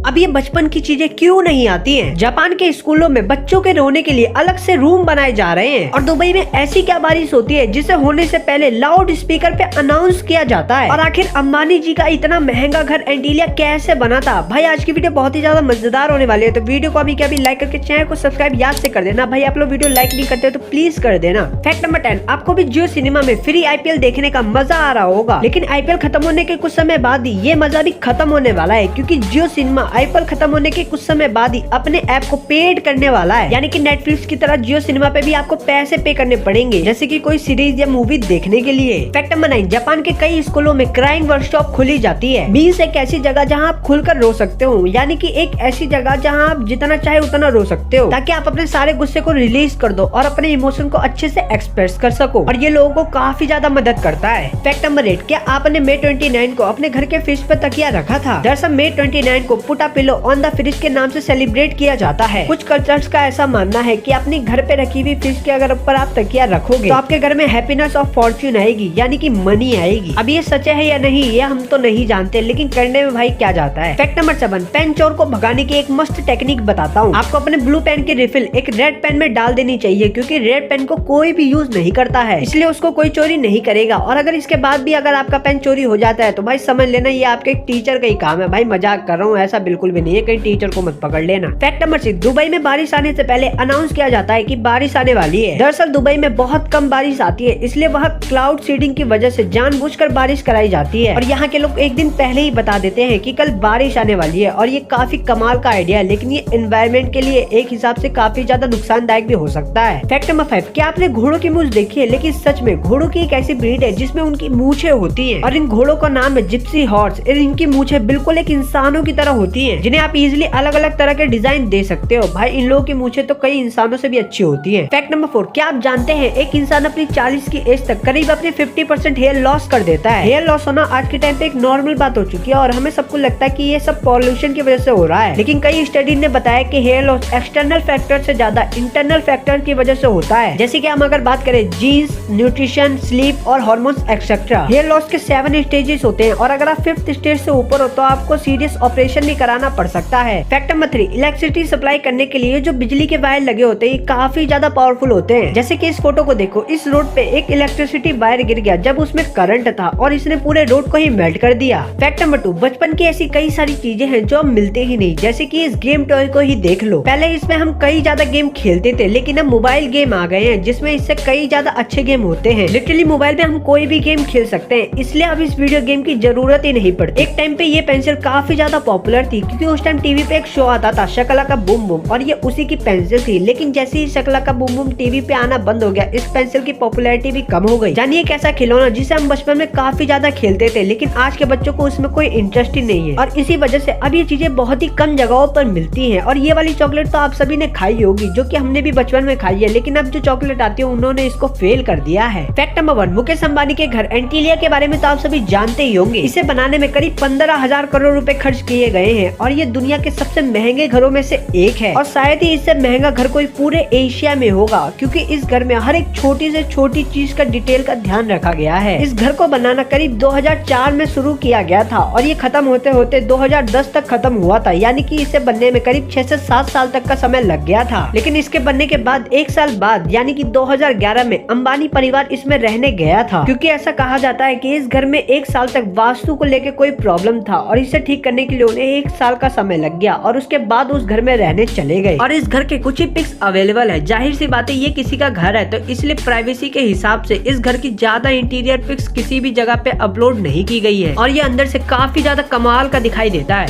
अब ये बचपन की चीजें क्यों नहीं आती हैं? जापान के स्कूलों में बच्चों के रोने के लिए अलग से रूम बनाए जा रहे हैं। और दुबई में ऐसी क्या बारिश होती है जिसे होने से पहले लाउड स्पीकर पे अनाउंस किया जाता है। और आखिर अंबानी जी का इतना महंगा घर एंटीलिया कैसे बना था? भाई आज की वीडियो बहुत ही ज्यादा मजेदार होने वाली है, तो वीडियो को अभी क्या लाइक करके चैनल को सब्सक्राइब याद से कर देना। भाई आप लोग वीडियो लाइक नहीं करते तो प्लीज कर देना। फैक्ट नंबर 10, आपको भी जियो सिनेमा में फ्री IPL देखने का मजा आ रहा होगा, लेकिन IPL खत्म होने के कुछ समय बाद ही ये मजा भी खत्म होने वाला है, क्योंकि जियो सिनेमा IPL खत्म होने के कुछ समय बाद ही अपने ऐप को पेड करने वाला है। यानी कि नेटफ्लिक्स की तरह जियो सिनेमा पे भी आपको पैसे पे करने पड़ेंगे, जैसे कि कोई सीरीज या मूवी देखने के लिए। फैक्ट नंबर 9, जापान के कई स्कूलों में क्राइंग वर्कशॉप खुली जाती है। मीन्स एक ऐसी जगह जहाँ आप खुलकर रो सकते हो, यानी कि एक ऐसी जगह जहाँ आप जितना चाहे उतना रो सकते हो, ताकि आप अपने सारे गुस्से को रिलीज कर दो और अपने इमोशन को अच्छे से एक्सप्रेस कर सको। और ये लोगों को काफी ज्यादा मदद करता है। फैक्ट नंबर 8, क्या आपने May 29 को अपने घर के फ्रिज पर तकिया रखा था? दरअसल May 29 को put a pillow on the fridge के नाम से सेलिब्रेट किया जाता है। कुछ कल्चर्स का ऐसा मानना है कि अपने घर पे रखी हुई फ्रिज के अगर ऊपर आप तकिया रखोगे तो आपके घर में हैप्पीनेस और फॉर्च्यून आएगी, यानी कि मनी आएगी। अब ये सच है या नहीं ये हम तो नहीं जानते, लेकिन करने में भाई क्या जाता है। फैक्ट नंबर 7, पेन चोर को भगाने की एक मस्त टेक्निक बताता हूँ। आपको अपने ब्लू पेन की रिफिल एक रेड पेन में डाल देनी चाहिए, क्योंकि रेड पेन को कोई भी यूज नहीं करता है, इसलिए उसको कोई चोरी नहीं करेगा। और अगर इसके बाद भी अगर आपका पेन चोरी हो जाता है तो भाई समझ लेना ये आपके टीचर का ही काम है। भाई मजाक कर रहा हूँ, ऐसा बिल्कुल भी नहीं है, कहीं टीचर को मत पकड़ लेना। फैक्ट नंबर 6, दुबई में बारिश आने से पहले अनाउंस किया जाता है कि बारिश आने वाली है। दरअसल दुबई में बहुत कम बारिश आती है, इसलिए वहाँ क्लाउड सीडिंग की वजह से जानबूझकर बारिश कराई जाती है। और यहाँ के लोग एक दिन पहले ही बता देते हैं कि कल बारिश आने वाली है। और ये काफी कमाल का आइडिया है, लेकिन ये एनवायरमेंट के लिए एक हिसाब से काफी ज्यादा नुकसानदायक भी हो सकता है। फैक्ट नंबर 5, क्या आपने घोड़ों की मूंछ देखी है? लेकिन सच में घोड़ों की एक ऐसी ब्रीड है जिसमें उनकी मूछें होती हैं, और इन घोड़ों का नाम है जिप्सी हॉर्स। इनकी मूछें बिल्कुल एक इंसानों की तरह होती हैं, जिन्हें आप इजिली अलग अलग तरह के डिजाइन दे सकते हो। भाई इन लोगों की मूछें तो कई इंसानों से भी अच्छी होती है। फैक्ट नंबर 4, क्या आप जानते हैं एक इंसान अपनी 40 की एज तक करीब अपने 50% हेयर लॉस कर देता है। हेयर लॉस होना आज के टाइम पे एक नॉर्मल बात हो चुकी है, और हमें सबको लगता है कि ये सब पॉल्यूशन की वजह से हो रहा है, लेकिन कई स्टडी ने बताया कि हेयर लॉस एक्सटर्नल फैक्टर से ज्यादा इंटरनल फैक्टर की वजह से होता है। जैसे कि हम अगर बात करें जीन्स, न्यूट्रिशन, स्लीप और हार्मोन्स एक्सेट्रा। हेयर लॉस के 7 स्टेजेस होते हैं, और अगर आप 5th स्टेज से ऊपर हो तो आपको सीरियस ऑपरेशन भी कराना पड़ सकता है। फैक्ट नंबर 3, इलेक्ट्रिसिटी सप्लाई करने के लिए जो बिजली के वायर लगे होते हैं ये काफी ज्यादा पावरफुल होते हैं। जैसे कि इस फोटो को देखो, इस रोड पे एक इलेक्ट्रिसिटी वायर गिर गया जब उसमें करंट था, और इसने पूरे रोड को ही मेल्ट कर दिया। फैक्ट नंबर 2, बचपन की ऐसी कई सारी चीजें हैं जो अब मिलते ही नहीं, जैसे कि इस गेम टॉय को ही देख लो। पहले इसमें हम कई ज्यादा गेम खेलते थे, लेकिन अब मोबाइल गेम आ गए हैं जिसमें इससे कई ज्यादा अच्छे गेम होते हैं। लिटरली मोबाइल में हम कोई भी गेम खेल सकते हैं, इसलिए अब इस वीडियो गेम की जरूरत ही नहीं पड़ती। एक टाइम पे ये पेंसिल काफी ज्यादा पॉपुलर थी, क्योंकि उस टाइम टीवी पे एक शो आता था शकलाका बूम बूम, और ये उसी की पेंसिल थी। लेकिन जैसे ही शकलाका बूम बूम टीवी पे आना बंद हो गया, इस पेंसिल की पॉपुलैरिटी भी कम हो गई। जानिए एक ऐसा खिलौना जिसे हम बचपन में काफी ज्यादा खेलते थे, लेकिन आज के बच्चों को उसमें कोई इंटरेस्ट ही नहीं है, और इसी वजह से अब ये चीजें बहुत ही कम जगहों पर मिलती हैं। और ये वाली चॉकलेट तो आप सभी ने खाई होगी, जो कि हमने भी बचपन में खाई है, लेकिन अब जो चॉकलेट आती है उन्होंने इसको फेल कर दिया है। फैक्ट नंबर 1, मुकेश अंबानी के घर एंटीलिया के बारे में तो आप सभी जानते ही होंगे। इसे बनाने में करीब 15,000 करोड़ रुपए खर्च किए गए हैं, और ये दुनिया के सबसे महंगे घरों में से एक है, और शायद ही इससे महंगा घर कोई पूरे एशिया में होगा, क्योंकि इस घर में हर एक छोटी से छोटी चीज का डिटेल का ध्यान रखा गया है। इस घर को बनाना करीब 2004 में शुरू किया गया था, और ये खत्म होते होते 2010 तक खत्म हुआ था, यानी कि इसे बनने में करीब 6 से 7 साल तक का समय लग गया था। लेकिन इसके बनने के बाद 1 साल बाद यानी कि 2011 में अंबानी परिवार इसमें रहने गया था, क्योंकि ऐसा कहा जाता है कि इस घर में 1 साल तक वास्तु को लेकर कोई प्रॉब्लम था, और इसे ठीक करने के लिए उन्हें 1 साल का समय लग गया, और उसके बाद उस घर में रहने चले गए। और इस घर के कुछ ही पिक्स अवेलेबल है। जाहिर सी बात है ये किसी का घर है, तो इसलिए प्राइवेसी के हिसाब से इस घर की ज्यादा इंटीरियर पिक्स किसी भी जगह पे अपलोड नहीं की गई है, और ये अंदर से काफी ज्यादा कमाल का दिखाई देता है।